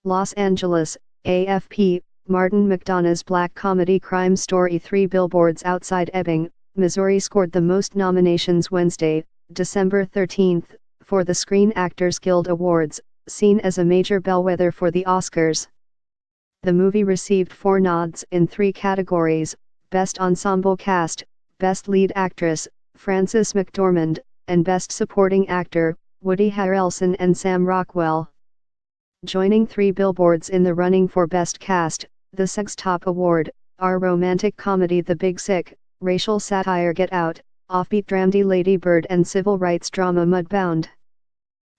Los Angeles, AFP, Martin McDonagh's black comedy crime story Three Billboards Outside Ebbing, Missouri scored the most nominations Wednesday, December 13, for the Screen Actors Guild Awards, seen as a major bellwether for the Oscars. The movie received 4 nods in 3 categories: Best Ensemble Cast, Best Lead Actress, Frances McDormand, and Best Supporting Actor, Woody Harrelson and Sam Rockwell. Joining Three Billboards in the running for Best Cast, the SAG's top award, are romantic comedy The Big Sick, racial satire Get Out, offbeat dramedy Lady Bird and civil rights drama Mudbound.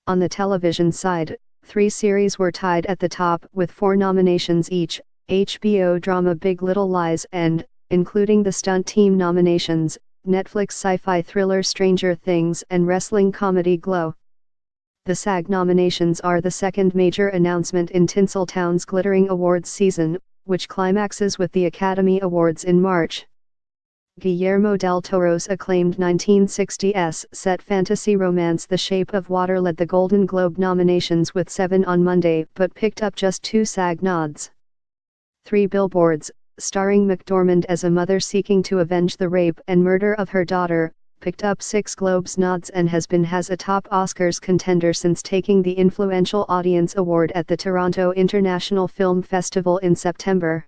On the television side, 3 series were tied at the top with 4 nominations each: HBO drama Big Little Lies and, including the stunt team nominations, Netflix sci-fi thriller Stranger Things and wrestling comedy Glow. The SAG nominations are the second major announcement in Tinseltown's glittering awards season, which climaxes with the Academy Awards in March. Guillermo del Toro's acclaimed 1960s set fantasy romance The Shape of Water led the Golden Globe nominations with 7 on Monday but picked up just 2 SAG nods. Three Billboards, starring McDormand as a mother seeking to avenge the rape and murder of her daughter, picked up 6 Globes nods and has been a top Oscars contender since taking the influential Audience Award at the Toronto International Film Festival in September.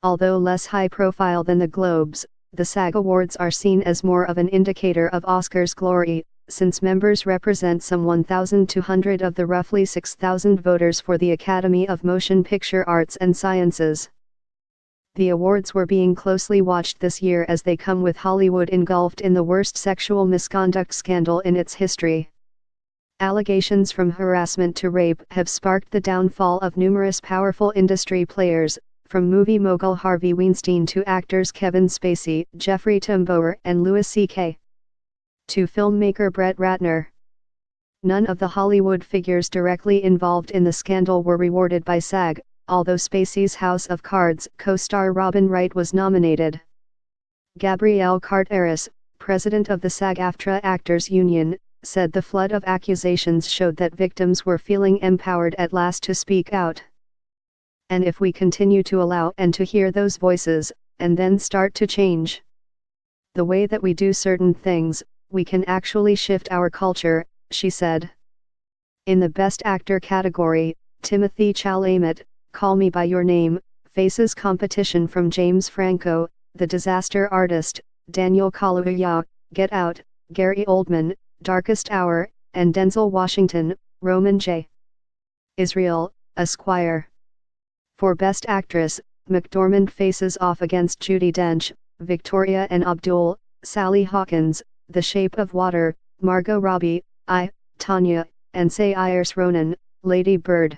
Although less high-profile than the Globes, the SAG Awards are seen as more of an indicator of Oscars glory, since members represent some 1,200 of the roughly 6,000 voters for the Academy of Motion Picture Arts and Sciences. The awards were being closely watched this year as they come with Hollywood engulfed in the worst sexual misconduct scandal in its history. Allegations from harassment to rape have sparked the downfall of numerous powerful industry players, from movie mogul Harvey Weinstein to actors Kevin Spacey, Jeffrey Tambor and Louis C.K. to filmmaker Brett Ratner. None of the Hollywood figures directly involved in the scandal were rewarded by SAG, although Spacey's House of Cards co-star Robin Wright was nominated. Gabrielle Carteris, president of the SAG-AFTRA Actors Union, said the flood of accusations showed that victims were feeling empowered at last to speak out. And if we continue to allow and to hear those voices, and then start to change the way that we do certain things, we can actually shift our culture, she said. In the Best Actor category, Timothée Chalamet, Call Me By Your Name, faces competition from James Franco, The Disaster Artist, Daniel Kaluuya, Get Out, Gary Oldman, Darkest Hour, and Denzel Washington, Roman J. Israel, Esquire. For Best Actress, McDormand faces off against Judi Dench, Victoria and Abdul, Sally Hawkins, The Shape of Water, Margot Robbie, Tanya, and Saoirse Ronan, Lady Bird.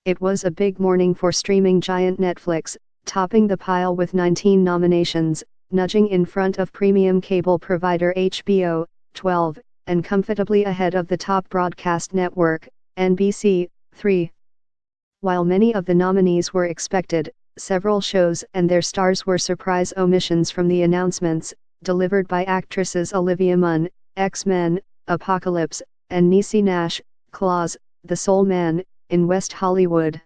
It was a big morning for streaming giant Netflix, topping the pile with 19 nominations, nudging in front of premium cable provider HBO, 12, and comfortably ahead of the top broadcast network, NBC, 3. While many of the nominees were expected, several shows and their stars were surprise omissions from the announcements, delivered by actresses Olivia Munn, X-Men, Apocalypse, and Niecy Nash, Claus, The Soul Man, in West Hollywood.